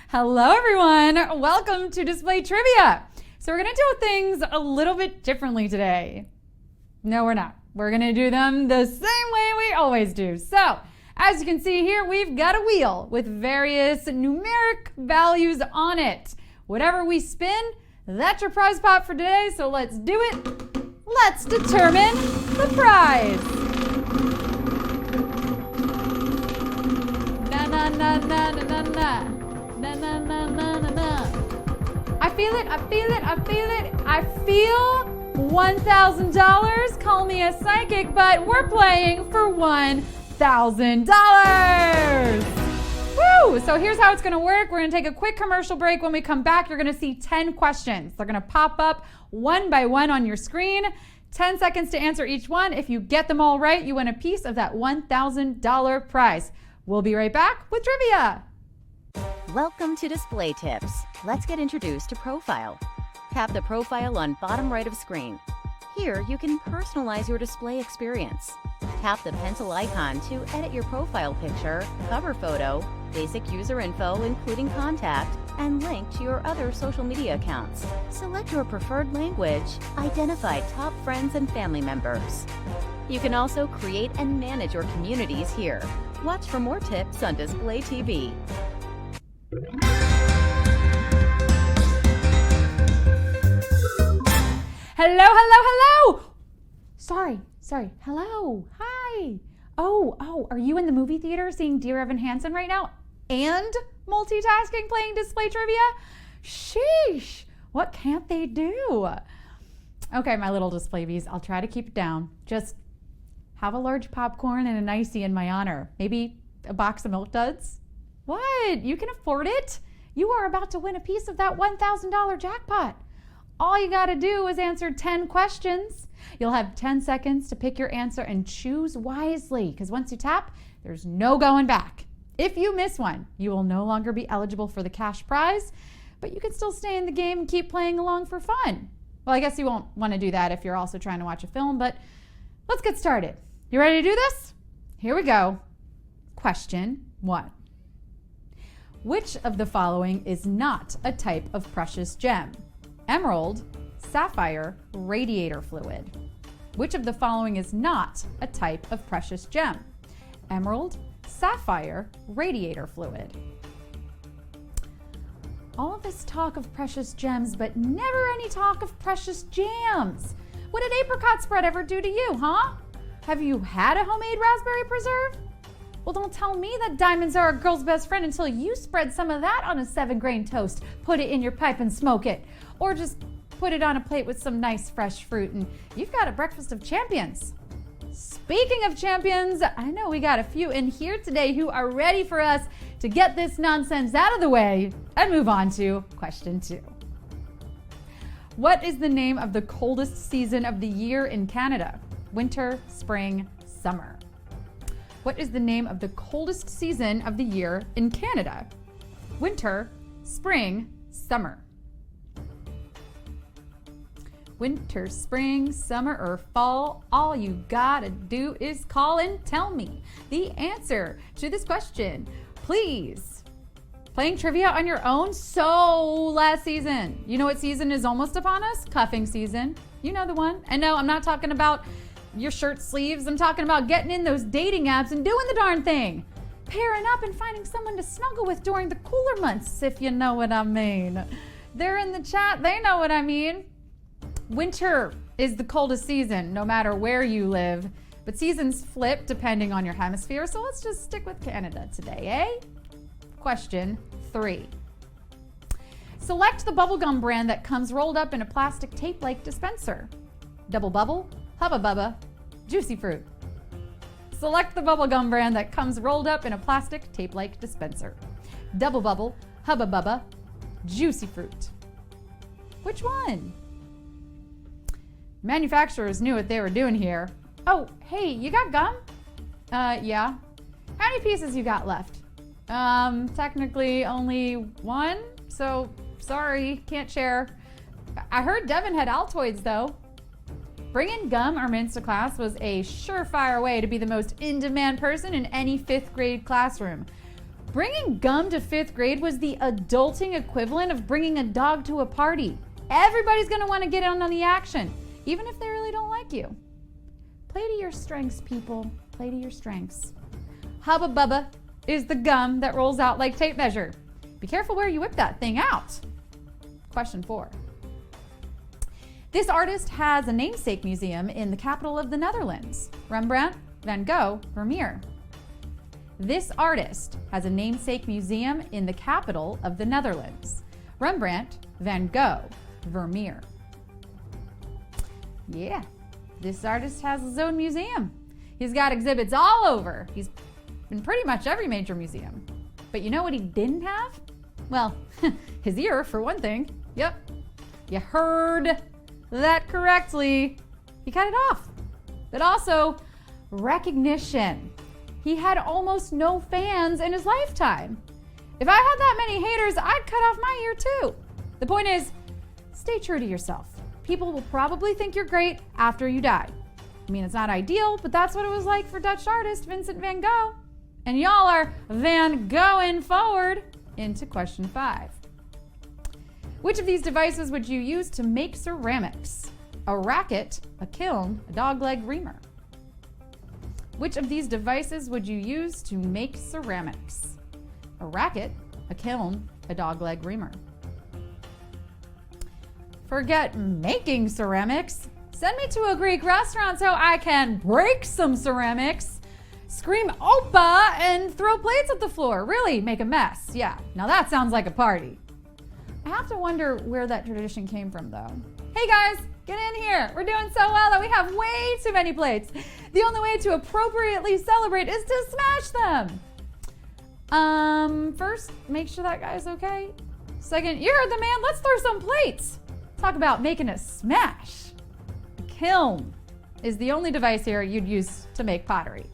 Hello everyone, welcome to Display Trivia. So we're gonna do things a little bit differently today. No, we're not. We're gonna do them the same way we always do. So, as you can see here, we've got a wheel with various numeric values on it. Whatever we spin, that's your prize pot for today, so let's do it. Let's determine the prize. Na na na na na na na. Na na na na na na. I feel it, I feel it, I feel it. I feel $1,000. Call me a psychic, but we're playing for $1,000. Woo! So here's how it's gonna work. We're gonna take a quick commercial break. When we come back, you're gonna see 10 questions. They're gonna pop up one by one on your screen. 10 seconds to answer each one. If you get them all right, you win a piece of that $1,000 prize. We'll be right back with trivia. Welcome to Display Tips. Let's get introduced to Profile. Tap the profile on bottom right of screen. Here you can personalize your display experience. Tap the pencil icon to edit your profile picture, cover photo, basic user info including contact, and link to your other social media accounts. Select your preferred language. Identify top friends and family members. You can also create and manage your communities here. Watch for more tips on Display TV. Hello, hello, hello! Sorry, hello, hi. Oh, are you in the movie theater seeing Dear Evan Hansen right now and multitasking playing Display Trivia? Sheesh, what can't they do? Okay, my little display bees, I'll try to keep it down. Just have a large popcorn and an icy in my honor. Maybe a box of Milk Duds? What? You can afford it? You are about to win a piece of that $1,000 jackpot. All you gotta do is answer 10 questions. You'll have 10 seconds to pick your answer and choose wisely, because once you tap, there's no going back. If you miss one, you will no longer be eligible for the cash prize, but you can still stay in the game and keep playing along for fun. Well, I guess you won't want to do that if you're also trying to watch a film, but let's get started. You ready to do this? Here we go. Question 1. Which of the following is not a type of precious gem? Emerald, sapphire, radiator fluid. Which of the following is not a type of precious gem? Emerald, sapphire, radiator fluid. All of this talk of precious gems, but never any talk of precious jams. What did apricot spread ever do to you, huh? Have you had a homemade raspberry preserve? Well, don't tell me that diamonds are a girl's best friend until you spread some of that on a 7-grain toast, put it in your pipe and smoke it. Or just put it on a plate with some nice fresh fruit and you've got a breakfast of champions. Speaking of champions, I know we got a few in here today who are ready for us to get this nonsense out of the way and move on to question 2. What is the name of the coldest season of the year in Canada? Winter, spring, summer. What is the name of the coldest season of the year in Canada? Winter, spring, summer. Winter, spring, summer, or fall, all you gotta do is call and tell me the answer to this question, please. Playing trivia on your own? So last season. You know what season is almost upon us? Cuffing season. You know the one. And no, I'm not talking about your shirt sleeves. I'm talking about getting in those dating apps and doing the darn thing. Pairing up and finding someone to snuggle with during the cooler months, if you know what I mean. They're in the chat, they know what I mean. Winter is the coldest season, no matter where you live, but seasons flip depending on your hemisphere, so let's just stick with Canada today, eh? Question 3. Select the bubblegum brand that comes rolled up in a plastic tape-like dispenser. Double Bubble, Hubba Bubba, Juicy Fruit. Select the bubblegum brand that comes rolled up in a plastic tape-like dispenser. Double Bubble, Hubba Bubba, Juicy Fruit. Which one? Manufacturers knew what they were doing here. Oh, hey, you got gum? Yeah. How many pieces you got left? Technically only one, so sorry, can't share. I heard Devin had Altoids though. Bringing gum or mints to class was a surefire way to be the most in-demand person in any 5th grade classroom. Bringing gum to 5th grade was the adulting equivalent of bringing a dog to a party. Everybody's going to want to get in on the action, even if they really don't like you. Play to your strengths, people. Play to your strengths. Hubba Bubba is the gum that rolls out like tape measure. Be careful where you whip that thing out. Question 4. This artist has a namesake museum in the capital of the Netherlands. Rembrandt, Van Gogh, Vermeer. This artist has a namesake museum in the capital of the Netherlands. Rembrandt, Van Gogh, Vermeer. Yeah, this artist has his own museum. He's got exhibits all over. He's in pretty much every major museum. But you know what he didn't have? Well, his ear, for one thing. Yep, you heard that correctly. He cut it off. But also, recognition. He had almost no fans in his lifetime. If I had that many haters, I'd cut off my ear too. The point is, stay true to yourself. People will probably think you're great after you die. I mean, it's not ideal, but that's what it was like for Dutch artist Vincent van Gogh. And y'all are Van Goghing forward into question 5. Which of these devices would you use to make ceramics? A racket, a kiln, a dogleg reamer. Which of these devices would you use to make ceramics? A racket, a kiln, a dogleg reamer. Forget making ceramics. Send me to a Greek restaurant so I can break some ceramics, scream Opa, and throw plates at the floor. Really make a mess. Yeah, now that sounds like a party. I have to wonder where that tradition came from though. Hey guys, get in here. We're doing so well that we have way too many plates. The only way to appropriately celebrate is to smash them. First, make sure that guy's okay. Second, you heard the man, let's throw some plates. Talk about making a smash. A kiln is the only device here you'd use to make pottery.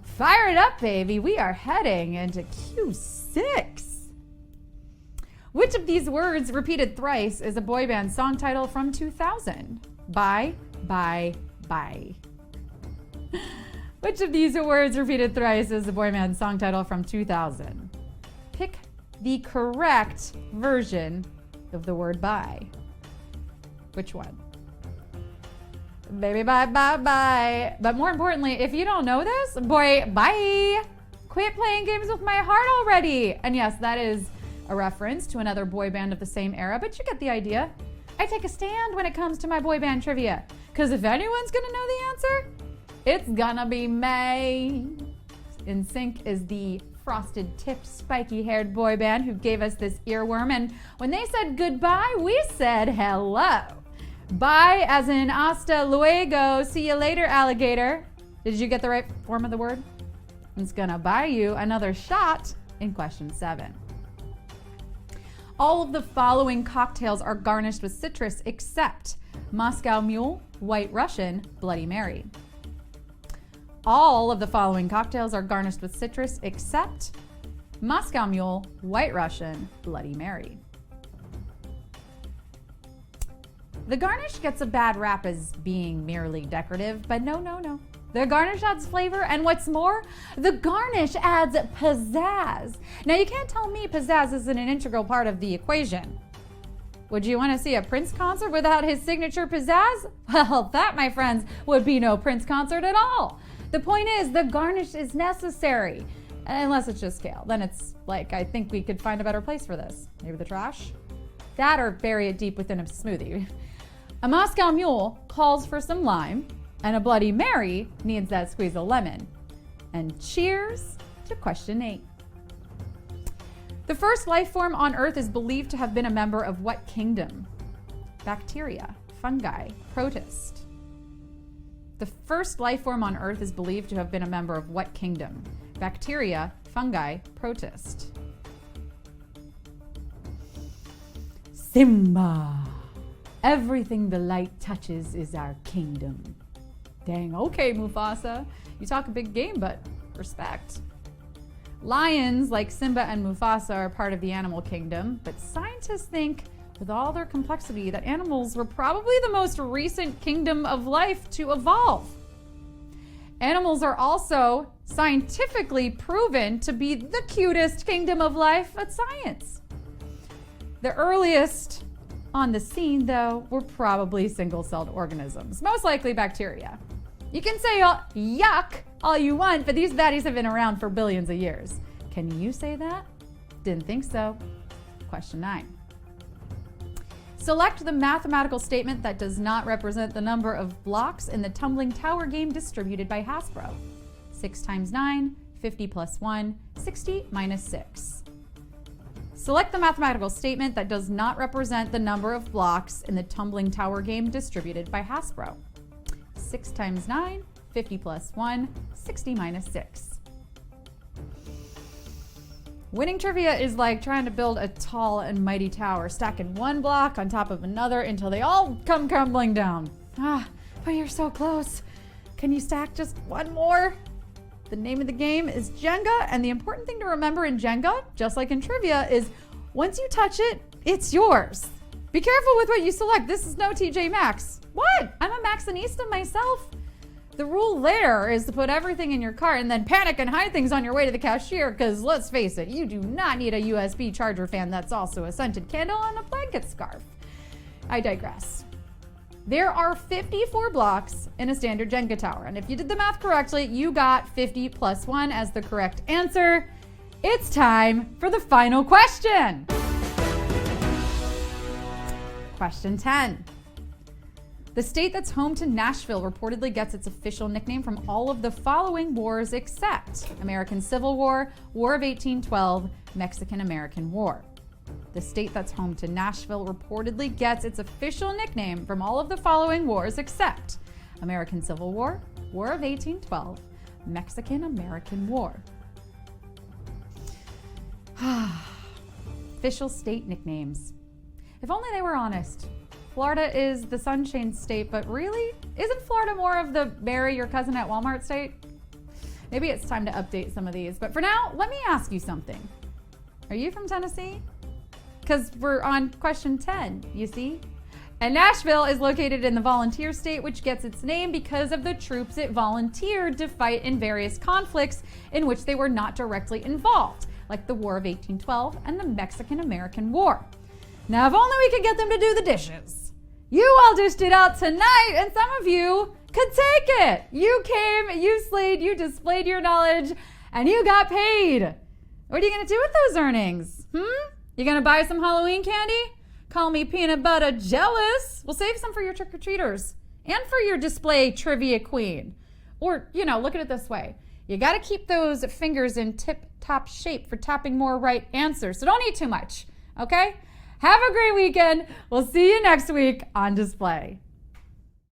Fire it up, baby. We are heading into Q6. Which of these words repeated thrice is a boy band song title from 2000? Bye. Which of these words repeated thrice is the boy band song title from 2000? Pick the correct version of the word bye. Which one? Baby, bye. But more importantly, if you don't know this, boy, bye. Quit playing games with my heart already. And yes, that is a reference to another boy band of the same era, but you get the idea. I take a stand when it comes to my boy band trivia, because if anyone's gonna know the answer, it's gonna be May. NSYNC is the frosted-tipped, spiky-haired boy band who gave us this earworm, and when they said goodbye, we said hello. Bye as in hasta luego, see you later, alligator. Did you get the right form of the word? It's gonna buy you another shot in question 7. All of the following cocktails are garnished with citrus except Moscow Mule, White Russian, Bloody Mary. All of the following cocktails are garnished with citrus except Moscow Mule, White Russian, Bloody Mary. The garnish gets a bad rap as being merely decorative, but no. The garnish adds flavor, and what's more, the garnish adds pizzazz. Now, you can't tell me pizzazz isn't an integral part of the equation. Would you want to see a Prince concert without his signature pizzazz? Well, that, my friends, would be no Prince concert at all. The point is, the garnish is necessary. Unless it's just kale. Then it's like, I think we could find a better place for this. Maybe the trash? That or bury it deep within a smoothie. A Moscow Mule calls for some lime, and a Bloody Mary needs that squeeze of lemon. And cheers to question 8. The first life form on Earth is believed to have been a member of what kingdom? Bacteria, fungi, protist. The first life form on Earth is believed to have been a member of what kingdom? Bacteria, fungi, protist. Simba. Everything the light touches is our kingdom. Dang, okay, Mufasa. You talk a big game, but respect. Lions, like Simba and Mufasa, are part of the animal kingdom, but scientists think with all their complexity that animals were probably the most recent kingdom of life to evolve. Animals are also scientifically proven to be the cutest kingdom of life at science. The earliest on the scene, though, were probably single-celled organisms, most likely bacteria. You can say yuck all you want, but these baddies have been around for billions of years. Can you say that? Didn't think so. Question 9. Select the mathematical statement that does not represent the number of blocks in the tumbling tower game distributed by Hasbro. 6 times 9, 50 plus 1, 60 minus 6. Select the mathematical statement that does not represent the number of blocks in the tumbling tower game distributed by Hasbro. 6 times 9, 50 plus 1, 60 minus 6. Winning trivia is like trying to build a tall and mighty tower, stacking one block on top of another until they all come crumbling down. But you're so close. Can you stack just one more? The name of the game is Jenga, and the important thing to remember in Jenga, just like in trivia, is once you touch it, it's yours. Be careful with what you select. This is no TJ Maxx. What? I'm a Maxxinista myself. The rule there is to put everything in your cart and then panic and hide things on your way to the cashier, because let's face it, you do not need a USB charger fan that's also a scented candle and a blanket scarf. I digress. There are 54 blocks in a standard Jenga tower, and if you did the math correctly, you got 50 plus 1 as the correct answer. It's time for the final question. Question 10. The state that's home to Nashville reportedly gets its official nickname from all of the following wars except American Civil War, War of 1812, Mexican-American War. The state that's home to Nashville reportedly gets its official nickname from all of the following wars except American Civil War, War of 1812, Mexican-American War. Official state nicknames. If only they were honest. Florida is the sunshine state, but really, isn't Florida more of the marry your cousin at Walmart state? Maybe it's time to update some of these, but for now, let me ask you something. Are you from Tennessee? Because we're on question 10, you see? And Nashville is located in the volunteer state, which gets its name because of the troops it volunteered to fight in various conflicts in which they were not directly involved, like the War of 1812 and the Mexican-American War. Now, if only we could get them to do the dishes. You all dished it out tonight, and some of you could take it. You came, you slayed, you displayed your knowledge, and you got paid. What are you going to do with those earnings? You going to buy some Halloween candy? Call me peanut butter jealous. We'll save some for your trick-or-treaters and for your display trivia queen. Or, look at it this way. You got to keep those fingers in tip-top shape for tapping more right answers, so don't eat too much, okay? Have a great weekend. We'll see you next week on Display.